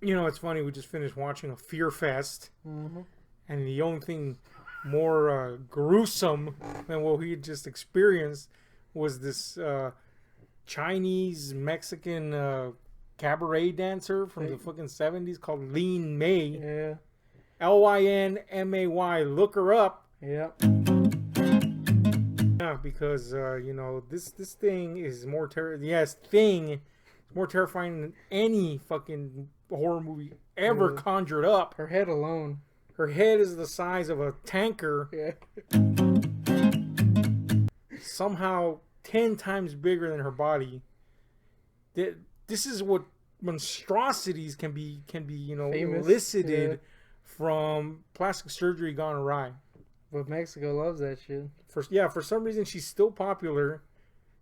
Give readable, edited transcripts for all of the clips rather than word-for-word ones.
You know, it's funny. We just finished watching a Fear Fest, Mm-hmm. and the only thing more gruesome than what we had just experienced was this Chinese Mexican cabaret dancer from the fucking 70s called Lean May. Yeah. Lynmay. Look her up. Yeah. Yeah, because you know this thing is more thing is more terrifying than any fucking horror movie ever Really. conjured up. Her head alone. Her head is the size of a tanker, Yeah. somehow 10 times bigger than her body. This is what monstrosities can be you know Famous. elicited from plastic surgery gone awry. But Mexico loves that shit. For some reason she's still popular.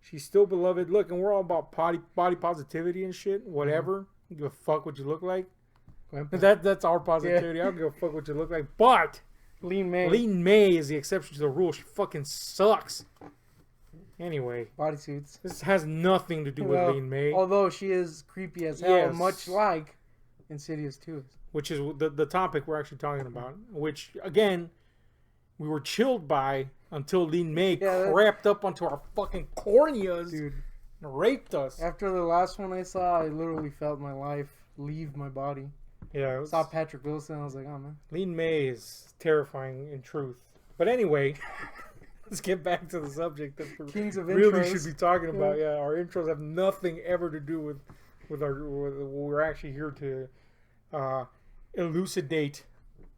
She's still beloved. Look, and we're all about body positivity and shit. Whatever. Give a fuck what you look like. That's our positivity. I don't give a fuck what you look like. But Lean May. Lean May is the exception to the rule. She fucking sucks. Anyway, Bodysuits. this has nothing to do with Lean May, Although she is creepy as hell, Yes. much like Insidious 2 is. which is the topic we're actually talking about. Which again, we were chilled by until Lean May crept up onto our fucking corneas, Dude. and raped us. After the last one I saw, I literally felt my life leave my body. Yeah, I saw Patrick Wilson, I was like, oh man. Lean May is terrifying in truth. But anyway, let's get back to the subject that we Kings of really intros. should be talking about. Yeah, our intros have nothing ever to do with what we're actually here to elucidate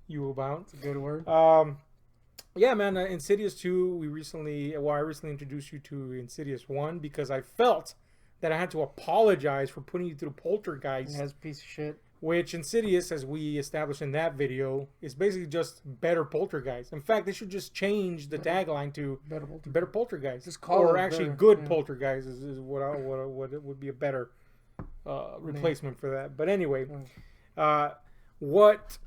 you about. It's a good word. Yeah, man, Insidious 2, I recently introduced you to Insidious 1 because I felt that I had to apologize for putting you through Poltergeist. It has a piece of shit. Which Insidious, as we established in that video, is basically just better Poltergeist. In fact, they should just change the tagline to Better Poltergeist. Just call or it actually better, Good yeah. Poltergeist is what it would be a better replacement for that. But anyway, what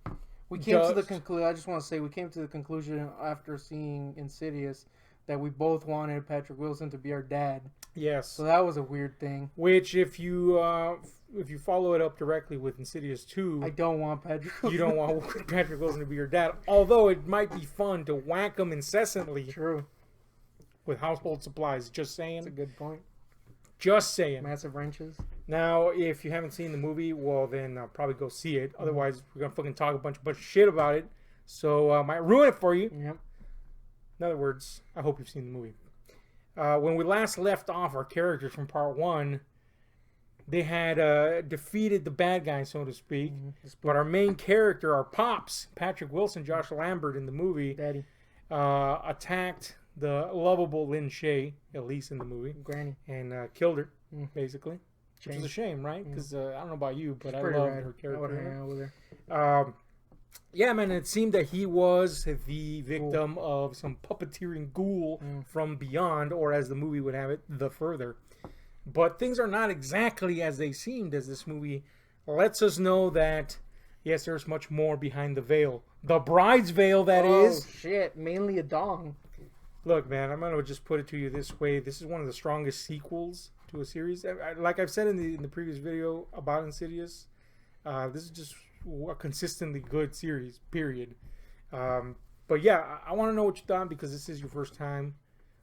We came to the conclusion. I just want to say we came to the conclusion after seeing Insidious that we both wanted Patrick Wilson to be our dad. Yes. So that was a weird thing. Which, if you follow it up directly with Insidious 2, I don't want Patrick. you don't want Patrick Wilson to be your dad. Although it might be fun to whack him incessantly True. with household supplies. Just saying. That's a good point. Just saying. Massive wrenches. Now, if you haven't seen the movie, well, then probably go see it. Otherwise, we're gonna fucking talk a bunch of shit about it. So I might ruin it for you. Yep. In other words, I hope you've seen the movie. When we last left off our characters from part 1, they had defeated the bad guy, so to speak. But our main character, our pops, Patrick Wilson, Josh Lambert in the movie, Daddy. attacked the lovable Lynn Shay, at least in the movie, Granny. and killed her, basically. Which is a shame, right? Yeah. Because I don't know about you, but I Pretty love rad. her I would character. hang out with her. Yeah, man, it seemed that he was the victim of some puppeteering ghoul from beyond, or as the movie would have it, the further. But things are not exactly as they seemed, as this movie lets us know that, yes, there's much more behind the veil. The bride's veil, that is. Oh, shit. Mainly a dong. Look, man, I'm going to just put it to you this way. This is one of the strongest sequels to a series. Like I've said in the previous video about Insidious, this is just a consistently good series, period. But yeah, I want to know what you thought because this is your first time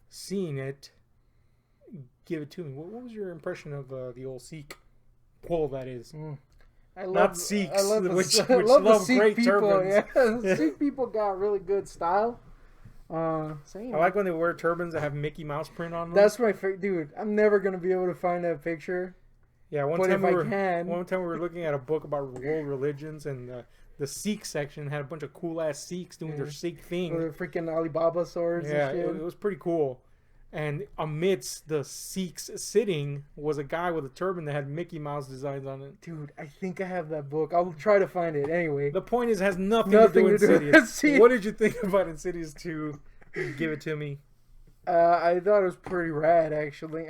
seeing it. Give it to me. What was your impression of the old sequel, that is? I love, Not Sikhs, I love the, which I love the love Sikh great people. turbans. Yeah, the Sikh people got really good style. Same. I like when they wear turbans that have Mickey Mouse print on them. That's my favorite, dude. I'm never gonna be able to find that picture. Yeah, one But time if we I were can- one time we were looking at a book about world religions, and the Sikh section had a bunch of cool ass Sikhs doing their Sikh thing. With the freaking Alibaba swords Yeah, and shit. it was pretty cool. And amidst the Sikhs sitting was a guy with a turban that had Mickey Mouse designs on it. Dude, I think I have that book. I'll try to find it anyway. The point is, it has nothing Nothing to do with to do with Insidious. Insidious. What did you think about Insidious 2? Give it to me. I thought it was pretty rad, actually.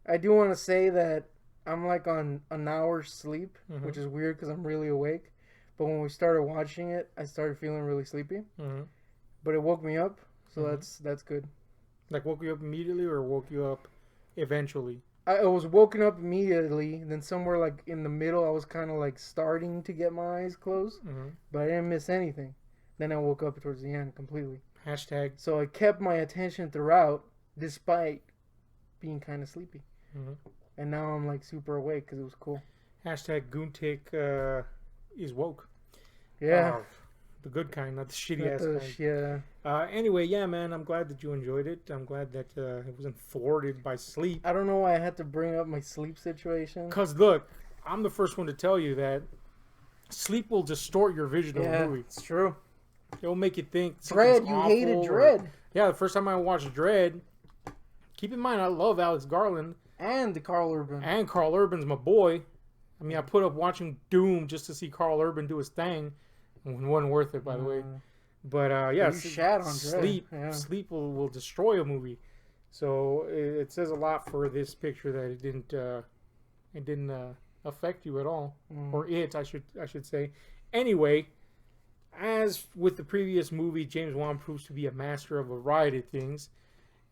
I do want to say that I'm like on an hour's sleep, which is weird because I'm really awake. But when we started watching it, I started feeling really sleepy. But it woke me up, so that's good. Like, woke you up immediately or woke you up eventually? I was woken up immediately, and then somewhere like in the middle, I was kind of like starting to get my eyes closed, but I didn't miss anything. Then I woke up towards the end completely. Hashtag. So I kept my attention throughout, despite being kind of sleepy. And now I'm like super awake because it was cool. Hashtag Goontick is woke. Yeah. The good kind, not the shitty ass kind. Yeah. Anyway, yeah, man, I'm glad that you enjoyed it. I'm glad that it wasn't thwarted by sleep. I don't know why I had to bring up my sleep situation. Because, look, I'm the first one to tell you that sleep will distort your vision of a movie. It's true. It'll make you think Dread, you hated Dread. Yeah, the first time I watched Dread, keep in mind, I love Alex Garland. And Carl Urban. And Carl Urban's my boy. I mean, I put up watching Doom just to see Carl Urban do his thing. It wasn't worth it, by the way. But yeah, sleep will destroy a movie. So it says a lot for this picture that it didn't affect you at all, or I should say. Anyway, as with the previous movie, James Wan proves to be a master of a variety of things,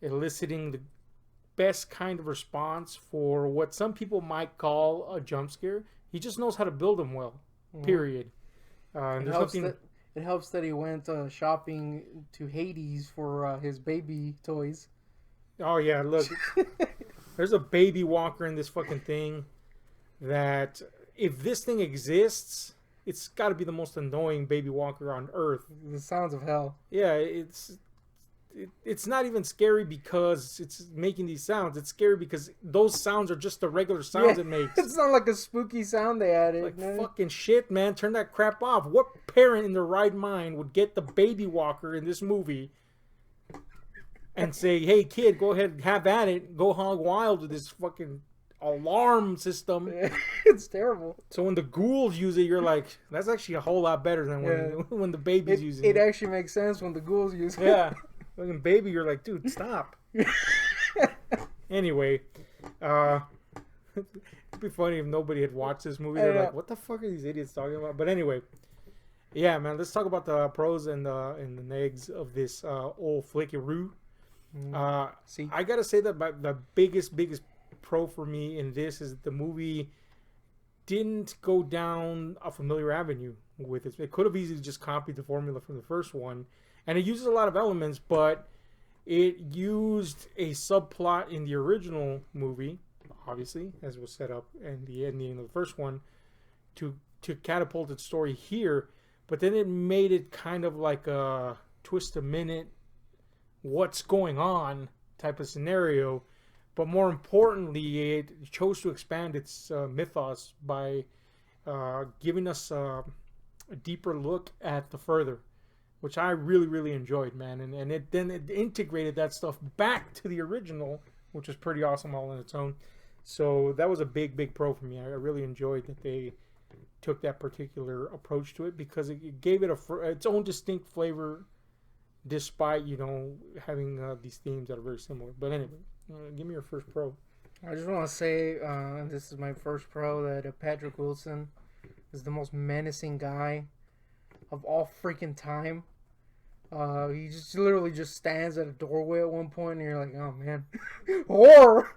eliciting the best kind of response for what some people might call a jump scare. He just knows how to build them well. Period. It helps that he went shopping to Hades for his baby toys. Oh yeah, look, there's a baby walker in this fucking thing. That if this thing exists, it's got to be the most annoying baby walker on earth. The sounds of hell. Yeah, it's not even scary because it's making these sounds. It's scary because those sounds are just the regular sounds it makes. It's not like a spooky sound they added. Like, fucking shit, man. Turn that crap off. What parent in their right mind would get the baby walker in this movie and say, hey, kid, go ahead, have at it. Go hog wild with this fucking alarm system. It's terrible. So when the ghouls use it, you're like, that's actually a whole lot better than when the baby's using it. It actually makes sense when the ghouls use it. Yeah. Fucking baby, you're like, dude, stop. Anyway, it'd be funny if nobody had watched this movie. They're like, what the fuck are these idiots talking about? But anyway, yeah, man, let's talk about the pros and the negs of this old flickaroo. I gotta say that the biggest pro for me in this is that the movie didn't go down a familiar avenue with it. It could have easily just copied the formula from the first one. And it uses a lot of elements, but it used a subplot in the original movie, obviously, as was set up in the ending of the first one, to catapult its story here. But then it made it kind of like a twist a minute, what's going on type of scenario. But more importantly, it chose to expand its mythos by giving us a deeper look at the Further, which I really, really enjoyed, man. And it integrated that stuff back to the original, which was pretty awesome all on its own. So that was a big pro for me. I really enjoyed that they took that particular approach to it because it gave it its own distinct flavor, despite, having these themes that are very similar. But anyway, give me your first pro. I just want to say, this is my first pro, that Patrick Wilson is the most menacing guy of all freaking time. He just literally just stands at a doorway at one point, and you're like, oh man, horror.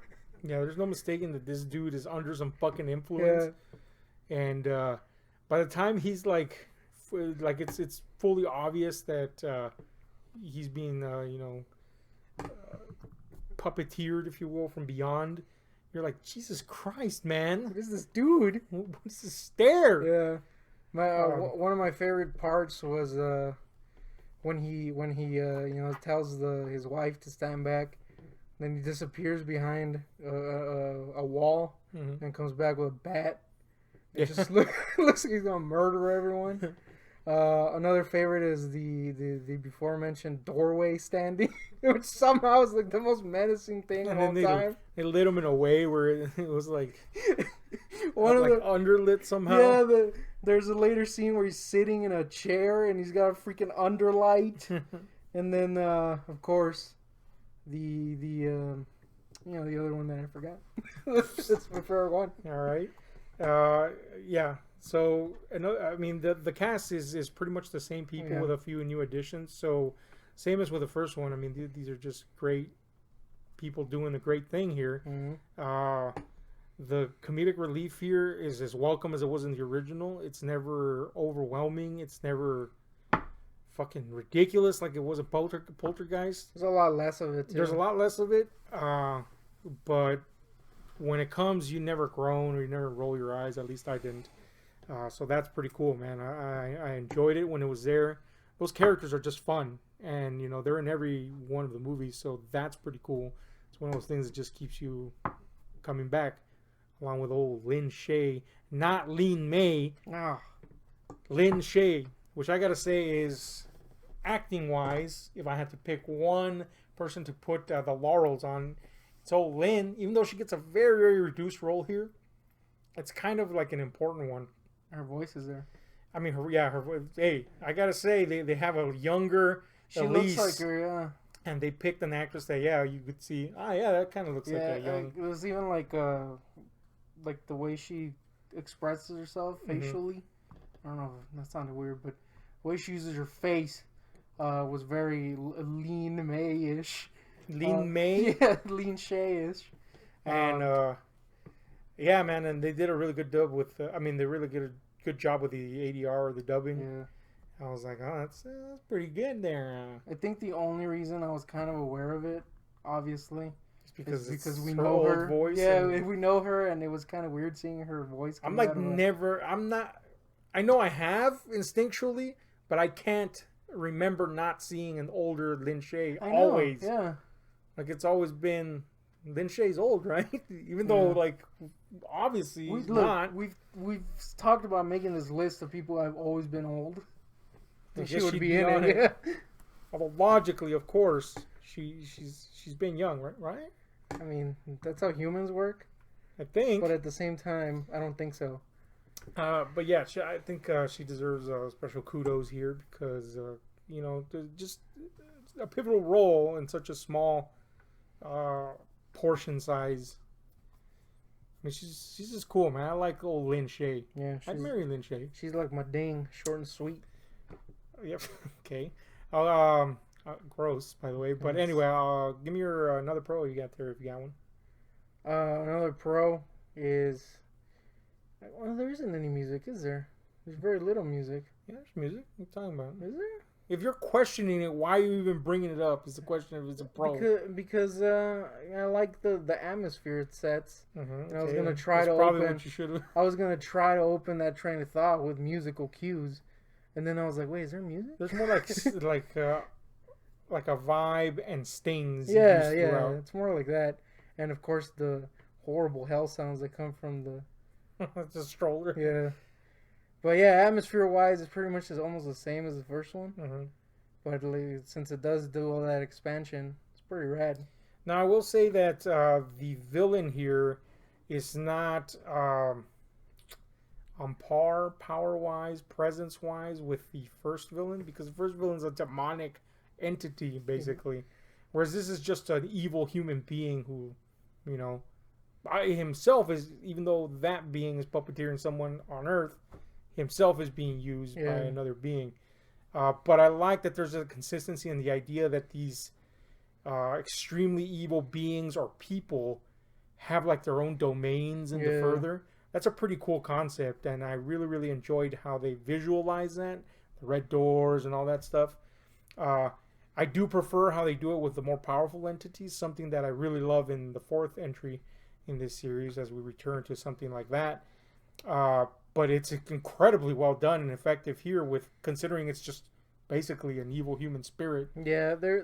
Yeah, there's no mistaking that this dude is under some fucking influence. Yeah. And by the time he's like it's fully obvious that he's being puppeteered, if you will, from beyond. You're like, Jesus Christ, man! What is this dude? What's this stare? Yeah. One of my favorite parts was when he tells his wife to stand back, then he disappears behind a wall and comes back with a bat. It just looks like he's gonna murder everyone. Another favorite is the before mentioned doorway standing, which somehow is like the most menacing thing of all time. They lit him in a way where it was like underlit somehow. Yeah, there's a later scene where he's sitting in a chair and he's got a freaking underlight, and then of course the other one that I forgot. That's my favorite one. All right, yeah. So, I mean, the cast is pretty much the same people with a few new additions. So, same as with the first one. I mean, these are just great people doing a great thing here. Mm-hmm. The comedic relief here is as welcome as it was in the original. It's never overwhelming. It's never fucking ridiculous like it was in Poltergeist. There's a lot less of it, too. There's a lot less of it. But when it comes, you never groan or you never roll your eyes. At least I didn't. So that's pretty cool, man. I enjoyed it when it was there. Those characters are just fun. And, you know, they're in every one of the movies. So that's pretty cool. It's one of those things that just keeps you coming back. Along with old Lin Shaye. Not Lean May. Oh. Lin Shaye. Which I got to say is, acting-wise, if I had to pick one person to put the laurels on, it's old Lin. Even though she gets a very, very reduced role here, it's kind of like an important one. Her voice is there. I mean, hey, I got to say, they have a younger She Elise, looks like her, yeah. and they picked an actress that, yeah, you could see, that kind of looks like a young... It was even like the way she expresses herself facially. I don't know, that sounded weird, but the way she uses her face was very Lean May-ish. Lean May? Yeah, Lean Shaye-ish. And, yeah, man, and they did a really good dub with, they really did a good job with the ADR or the dubbing. Yeah. I was like, oh, that's pretty good there. I think the only reason I was kind of aware of it, obviously, is because we her know old her. Voice Yeah, we know her, and it was kind of weird seeing her voice. I'm like I know I have instinctually, but I can't remember not seeing an older Lin Shaye. Always. Yeah. Like, it's always been, Lin Shaye's old, right? Even though, like, obviously he's not. We've talked about making this list of people who have always been old. She would be in it. Yeah. Although logically, of course, she's been young, right? I mean, that's how humans work. I think. But at the same time, I don't think so. But yeah, I think she deserves special kudos here because you know, just a pivotal role in such a small portion size. I mean, she's just cool, man. I like old Lin Shaye. Yeah, I'd marry Lin Shaye. She's like my ding, short and sweet. Yep. Okay. Gross, by the way. But anyway, give me your another pro you got there if you got one. Another pro is, well, there isn't any music, is there? There's very little music. Yeah, there's music. What are you talking about? Is there? If you're questioning it, why are you even bringing it up? Is the question if it's a pro? Because I like the atmosphere it sets. And I was gonna try to probably open. What you should have. I was gonna try to open that train of thought with musical cues, and then I was like, wait, is there music? There's more like a vibe and stings. Yeah, it's more like that. And of course the horrible hell sounds that come from the. It's a stroller. Yeah. But yeah, atmosphere-wise, it's pretty much almost the same as the first one. But since it does do all that expansion, it's pretty rad. Now, I will say that the villain here is not on par, power-wise, presence-wise, with the first villain. Because the first villain's a demonic entity, basically. Whereas this is just an evil human being who, you know, by himself is, even though that being is puppeteering someone on Earth, himself is being used by another being. But I like that there's a consistency in the idea that these extremely evil beings or people have like their own domains in the further. That's a pretty cool concept, and I really, really enjoyed how they visualize that, the red doors and all that stuff. I do prefer how they do it with the more powerful entities, something that I really love in the fourth entry in this series as we return to something like that. But it's incredibly well done and effective here, with considering it's just basically an evil human spirit. Yeah, I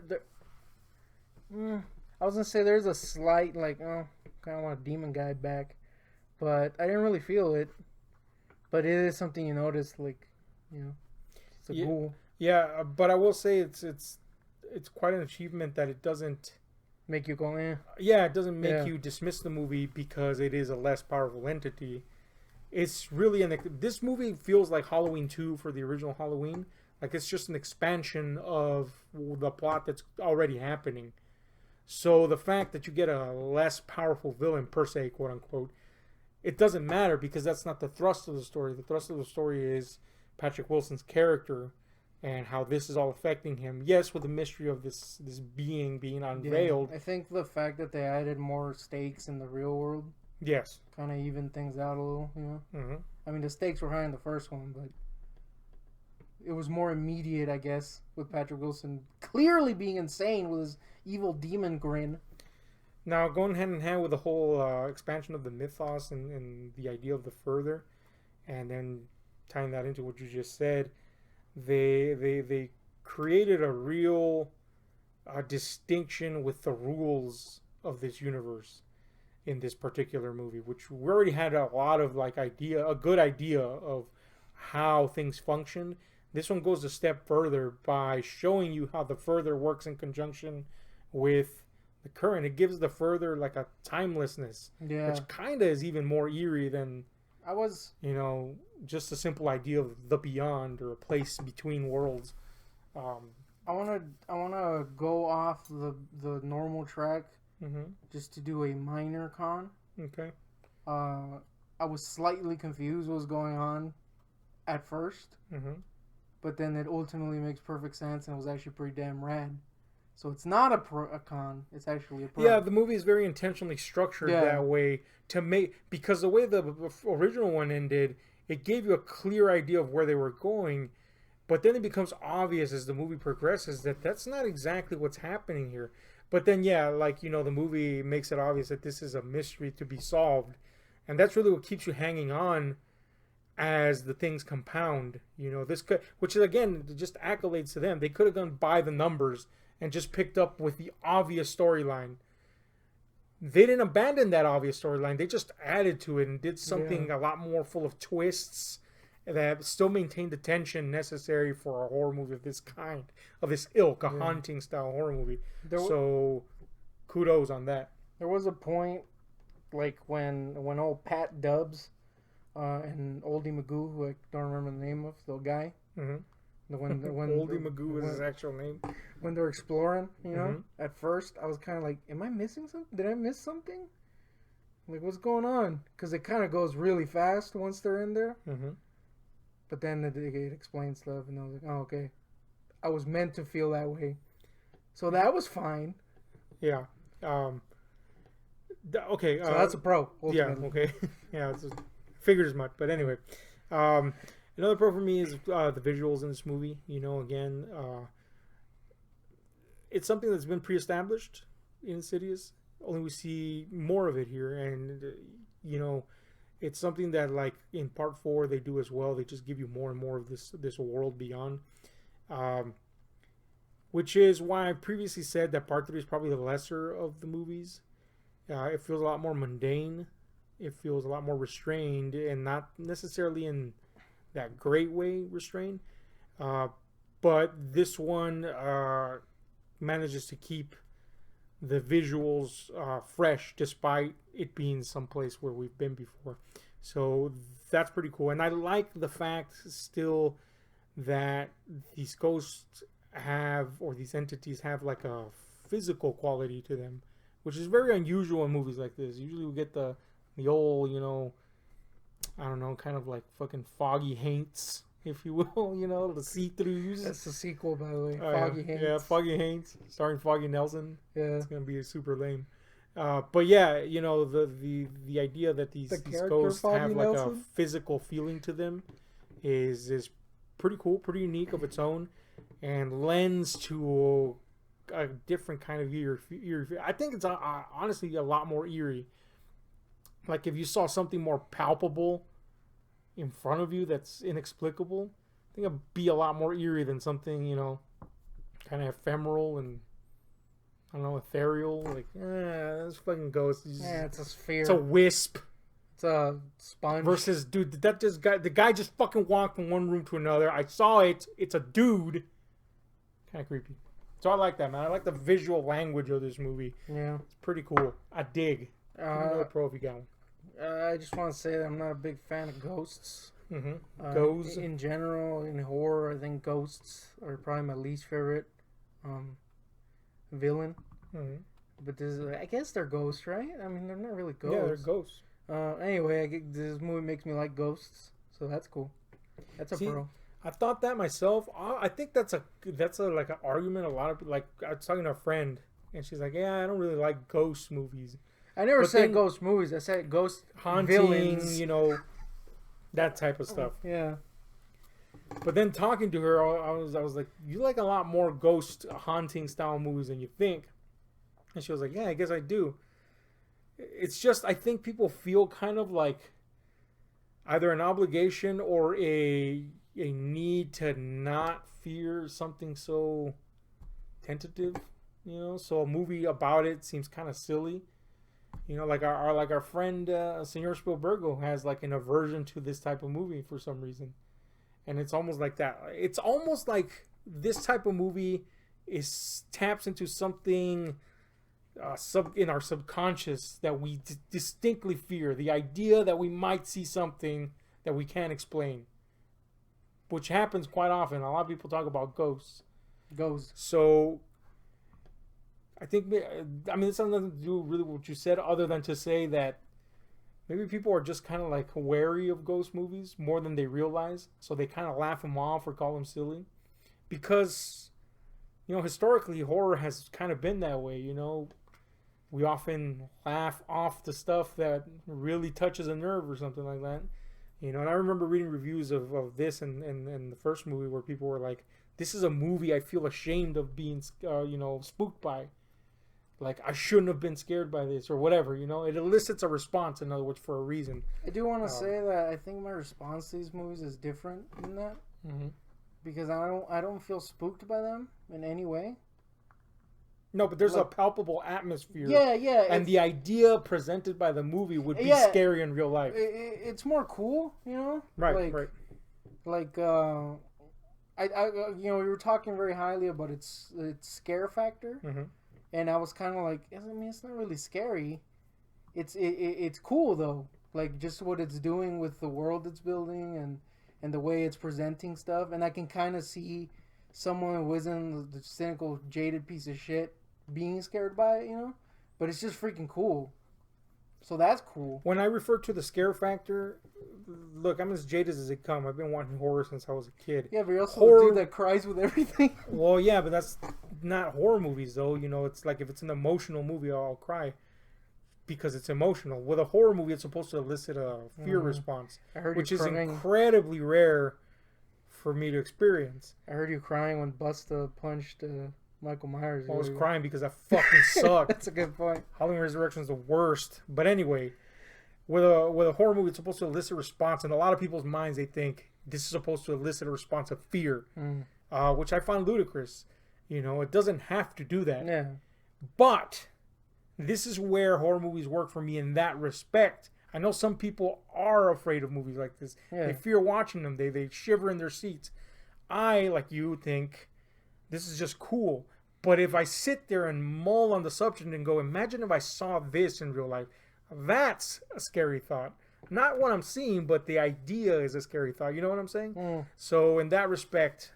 was gonna say there's a slight kind of want a demon guy back, but I didn't really feel it. But it is something you notice, it's a ghoul. Yeah, but I will say it's quite an achievement that it doesn't make you go, eh. Yeah, it doesn't make you dismiss the movie because it is a less powerful entity. It's really this movie feels like Halloween 2 for the original Halloween. Like, it's just an expansion of the plot that's already happening. So the fact that you get a less powerful villain per se, quote unquote, it doesn't matter because that's not the thrust of the story. The thrust of the story is Patrick Wilson's character and how this is all affecting him. Yes, with the mystery of this being unveiled. Yeah, I think the fact that they added more stakes in the real world Yes. kind of evened things out a little, you know? Mm-hmm. I mean, the stakes were high in the first one, but it was more immediate, I guess, with Patrick Wilson clearly being insane with his evil demon grin. Now, going hand in hand with the whole expansion of the mythos and the idea of the further, and then tying that into what you just said, they created a real distinction with the rules of this universe in this particular movie, which we already had a lot of a good idea of how things function. This one goes a step further by showing you how the further works in conjunction with the current. It gives the further like a timelessness, Yeah. which kind of is even more eerie than I was just a simple idea of the beyond or a place between worlds. I wanna go off the normal track just to do a minor con. Okay. I was slightly confused what was going on at first, but then it ultimately makes perfect sense and it was actually pretty damn rad. So it's not a con; it's actually a pro. Yeah, the movie is very intentionally structured that way to make, because the way the original one ended, it gave you a clear idea of where they were going. But then it becomes obvious as the movie progresses that that's not exactly what's happening here. But then, yeah, the movie makes it obvious that this is a mystery to be solved. And that's really what keeps you hanging on as the things compound. Which is, again, just accolades to them. They could have gone by the numbers and just picked up with the obvious storyline. They didn't abandon that obvious storyline. They just added to it and did something a lot more full of twists that still maintained the tension necessary for a horror movie of this kind, of this ilk, a haunting style horror movie. So kudos on that. There was a point when old Pat Dubs and Oldie Magoo, who I don't remember the name of, the guy. When Oldie Magoo is his actual name. When they're exploring, at first I was kind of like, am I missing something? Did I miss something? Like, what's going on? Because it kind of goes really fast once they're in there. But then it explains stuff, and I was like, oh, okay. I was meant to feel that way. So that was fine. Yeah. Okay. So that's a pro. Ultimately. Yeah, okay. Yeah, figured as much. But anyway. Another pro for me is the visuals in this movie. Again, it's something that's been pre-established in Insidious. Only we see more of it here. And, it's something that, in part 4, they do as well. They just give you more and more of this world beyond. Which is why I previously said that part 3 is probably the lesser of the movies. It feels a lot more mundane. It feels a lot more restrained, and not necessarily in that great way restrained. But this one manages to keep the visuals fresh despite it being someplace where we've been before. So that's pretty cool. And I like the fact still that these ghosts these entities have like a physical quality to them, which is very unusual in movies like this. Usually we get the old, I don't know, kind of like fucking foggy haints, if you will, the see-throughs. That's the sequel, by the way. Foggy Haints. Yeah, Foggy Haints, starring Foggy Nelson. Yeah. It's going to be super lame. But yeah, the idea that these ghosts have like a physical feeling to them is pretty cool, pretty unique of its own, and lends to a different kind of eerie. I think it's honestly a lot more eerie. Like if you saw something more palpable in front of you that's inexplicable, I think it'd be a lot more eerie than something, kind of ephemeral and, I don't know, ethereal. Like, this fucking ghost. It's a sphere. It's a wisp. It's a sponge. Versus, dude, the guy just fucking walked from one room to another. I saw it. It's a dude. Kind of creepy. So I like that, man. I like the visual language of this movie. Yeah. It's pretty cool. I dig. Another pro if you got one. I just want to say that I'm not a big fan of ghosts. Ghosts? In general, in horror, I think ghosts are probably my least favorite villain. But I guess they're ghosts, right? I mean, they're not really ghosts. Yeah, they're ghosts. Anyway, this movie makes me like ghosts, so that's cool. That's a pro. I thought that myself. I think that's a like an argument. A lot of like I was talking to a friend, and she's like, "Yeah, I don't really like ghost movies." I never But said then ghost movies. I said ghost haunting, villains. that type of stuff. Yeah. But then talking to her, I was like, "You like a lot more ghost haunting style movies than you think." And she was like, "Yeah, I guess I do." It's just I think people feel kind of like either an obligation or a need to not fear something so tentative, So a movie about it seems kind of silly, Like our friend Senor Spielbergo has like an aversion to this type of movie for some reason, and it's almost like that. It's almost like this type of movie is taps into something in our subconscious that we distinctly fear. The idea that we might see something that we can't explain, which happens quite often. A lot of people talk about ghosts. So I think, I mean, it's nothing to do really with what you said, other than to say that maybe people are just kind of like wary of ghost movies more than they realize. So they kind of laugh them off or call them silly. Because, historically, horror has kind of been that way, We often laugh off the stuff that really touches a nerve or something like that. And I remember reading reviews of this and the first movie where people were like, this is a movie I feel ashamed of being, spooked by. Like, I shouldn't have been scared by this or whatever, It elicits a response, in other words, for a reason. I do want to say that I think my response to these movies is different than that. Mm-hmm. Because I don't feel spooked by them in any way. No, but there's a palpable atmosphere. Yeah. And the idea presented by the movie would be scary in real life. It's more cool, Right, right. Like, we were talking very highly about its scare factor. Mm-hmm. And I was kind of like, I mean, it's not really scary. It's cool, though. Like, just what it's doing with the world it's building and the way it's presenting stuff. And I can kind of see someone who isn't the cynical, jaded piece of shit being scared by it, But it's just freaking cool. So that's cool. When I refer to the scare factor, look, I'm as jaded as it come. I've been watching horror since I was a kid. Yeah, but you're also a dude that cries with everything. Well, yeah, but that's not horror movies, though. It's like if it's an emotional movie, I'll cry because it's emotional. With a horror movie, it's supposed to elicit a fear response, which is incredibly rare for me to experience. I heard you crying when Busta punched Michael Myers. I was crying because that fucking sucked. That's a good point. Halloween Resurrection is the worst. But anyway, with a horror movie, it's supposed to elicit a response. In a lot of people's minds, they think this is supposed to elicit a response of fear, which I find ludicrous. It doesn't have to do that. Yeah. But this is where horror movies work for me in that respect. I know some people are afraid of movies like this. Yeah. They fear watching them. They shiver in their seats. I, like you, think this is just cool. But if I sit there and mull on the subject and go, imagine if I saw this in real life, that's a scary thought. Not what I'm seeing, but the idea is a scary thought. You know what I'm saying? So in that respect,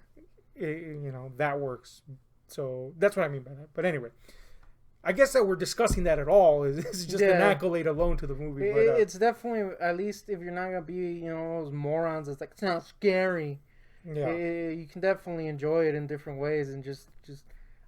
that works. So that's what I mean by that. But anyway, I guess that we're discussing that at all is just an accolade alone to the movie. It's definitely, at least if you're not going to be, those morons, it's like, it's not scary. Yeah. You can definitely enjoy it in different ways, and just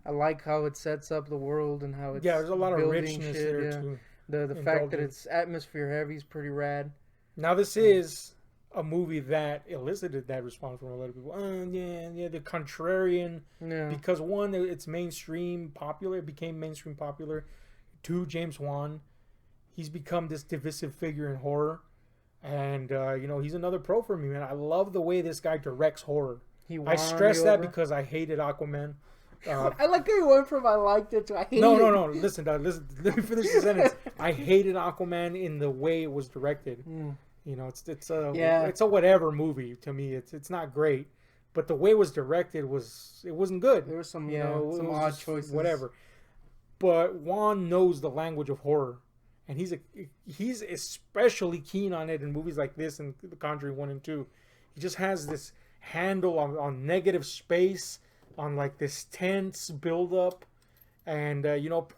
I like how it sets up the world and how it's there's a lot of richness there too. The fact that it's atmosphere heavy is pretty rad. Now this is a movie that elicited that response from a lot of people. The contrarian. Yeah. Because one, it's mainstream popular. It became mainstream popular. Two, James Wan, he's become this divisive figure in horror. And, he's another pro for me, man. I love the way this guy directs horror. I stress that because I hated Aquaman. I like how you went from I liked it to I hated it. No. Listen, let me finish the sentence. I hated Aquaman in the way it was directed. It's a whatever movie to me. It's not great, but the way it was directed wasn't good. There was some some odd choices. Whatever. But Juan knows the language of horror. And he's especially keen on it in movies like this and The Conjuring 1 and 2. He just has this handle on negative space, on like this tense buildup. And,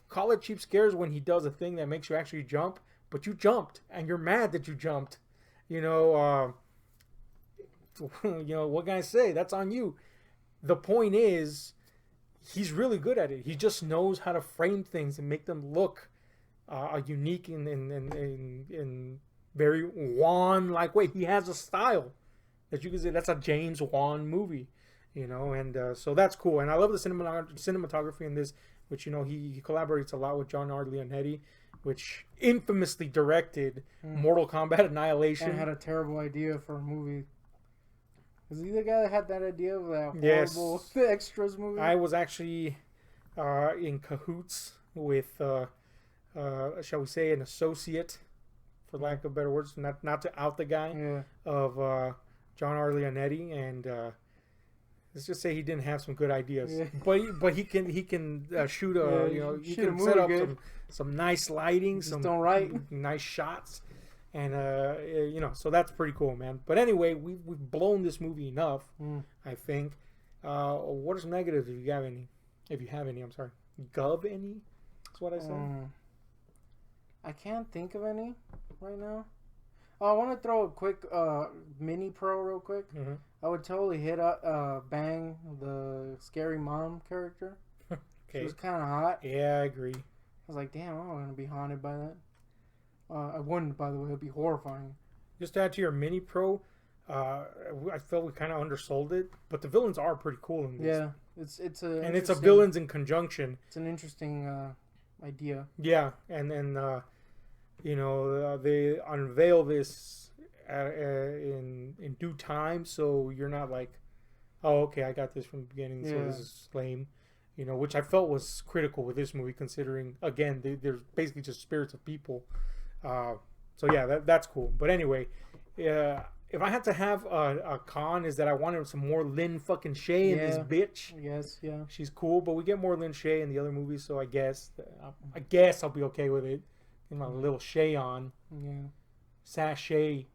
call it cheap scares when he does a thing that makes you actually jump. But you jumped, and you're mad that you jumped. what can I say? That's on you. The point is, he's really good at it. He just knows how to frame things and make them look unique in very Wan-like way. He has a style that you can say that's a James Wan movie, and so that's cool. And I love the cinematography in this, which he collaborates a lot with John R. Leonetti, which infamously directed Mortal Kombat Annihilation. And had a terrible idea for a movie. Was he the guy that had that idea of that horrible extras movie? I was actually in cahoots with, shall we say, an associate, for lack of better words, not to out the guy, of John R. Leonetti, and let's just say he didn't have some good ideas. Yeah. But he can shoot he can set up some nice lighting, some nice shots. And so that's pretty cool, man. But anyway, we've blown this movie enough, I think. What are some negatives if you have any? If you have any, I'm sorry. Gov any? That's what I said. I can't think of any right now. Oh, I want to throw a quick mini pro real quick. Mm-hmm. I would totally hit up Bang, the scary mom character. Okay. She was kind of hot. Yeah, I agree. I was like, damn, I'm going to be haunted by that. I wouldn't, by the way. It'd be horrifying. Just to add to your mini pro, I felt we kind of undersold it, but the villains are pretty cool in this. Yeah, it's a villains in conjunction. It's an interesting idea. Yeah, and then they unveil this in due time, so you're not like, oh, okay, I got this from the beginning, so this is lame. Which I felt was critical with this movie, considering again they're basically just spirits of people. So yeah, that's cool. But anyway, if I had to have a con, is that I wanted some more Lynn fucking Shay in this bitch. Yes, yeah. She's cool, but we get more Lynn Shay in the other movies, so I guess I'll be okay with it. Get my little Shay on. Yeah. Sashay.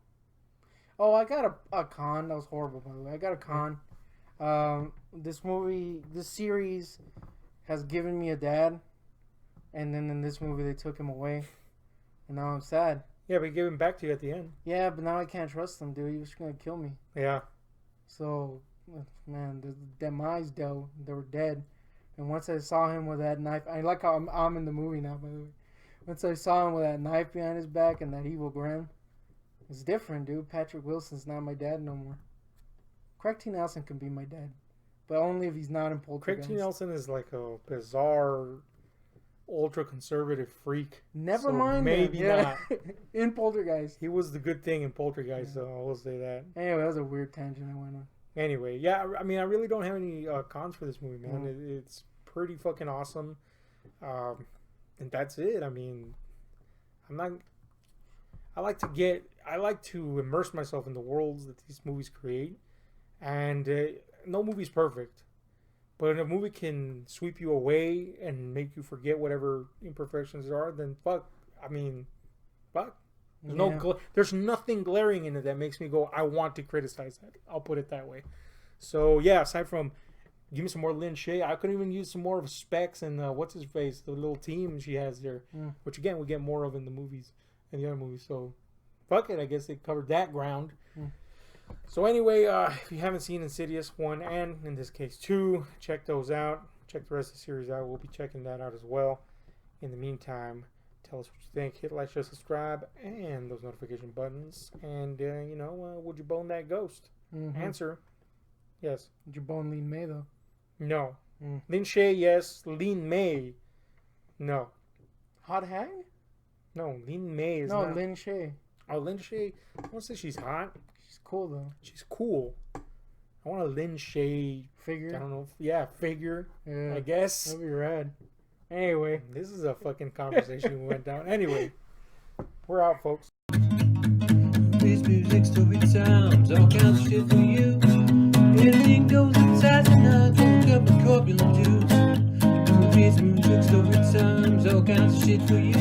Oh, I got a con. That was horrible, by the way. I got a con. This series has given me a dad, and then in this movie they took him away. And now I'm sad. Yeah, but he gave him back to you at the end. Yeah, but now I can't trust him, dude. He was going to kill me. Yeah. So, man, the demise, though, they were dead. And once I saw him with that knife, I like how I'm in the movie now, by the way. Once I saw him with that knife behind his back and that evil grin, it's different, dude. Patrick Wilson's not my dad no more. Craig T. Nelson can be my dad, but only if he's not in Poltergeist. Craig T. Nelson is like a bizarre, ultra-conservative freak. Never mind. Maybe not. In Poltergeist. He was the good thing in Poltergeist, so I will say that. Anyway, that was a weird tangent I went on. Anyway, yeah, I mean, I really don't have any cons for this movie, man. It's pretty fucking awesome. And that's it. I mean, I like to immerse myself in the worlds that these movies create. And no movie's perfect. But if a movie can sweep you away and make you forget whatever imperfections there are, then fuck. There's nothing glaring in it that makes me go, I want to criticize that. I'll put it that way. So yeah, aside from give me some more Lynn Shay, I could even use some more of Specs and what's his face, the little team she has there, which again we get more of in the other movies. So fuck it, I guess they covered that ground. So anyway, if you haven't seen Insidious 1 and in this case 2, check those out. Check the rest of the series out. We'll be checking that out as well. In the meantime, tell us what you think. Hit like, share, subscribe, and those notification buttons. And, would you bone that ghost? Answer, yes. Would you bone Lin May, though? No. Lin Shay, yes. Lin May, no. Hot hang? No, Lin May is not. No, Lin Shay. Oh, Lin Shay, I won't say she's hot. She's cool, though. She's cool. I want a Lin Shay figure. I don't know. Figure. Yeah, I guess. That'd be rad. Anyway. This is a fucking conversation we went down. Anyway. We're out, folks. This music, story times, all kinds of shit for you. Anything goes inside the night, for a couple of corpulent dudes. This music, story times, all kinds of shit for you.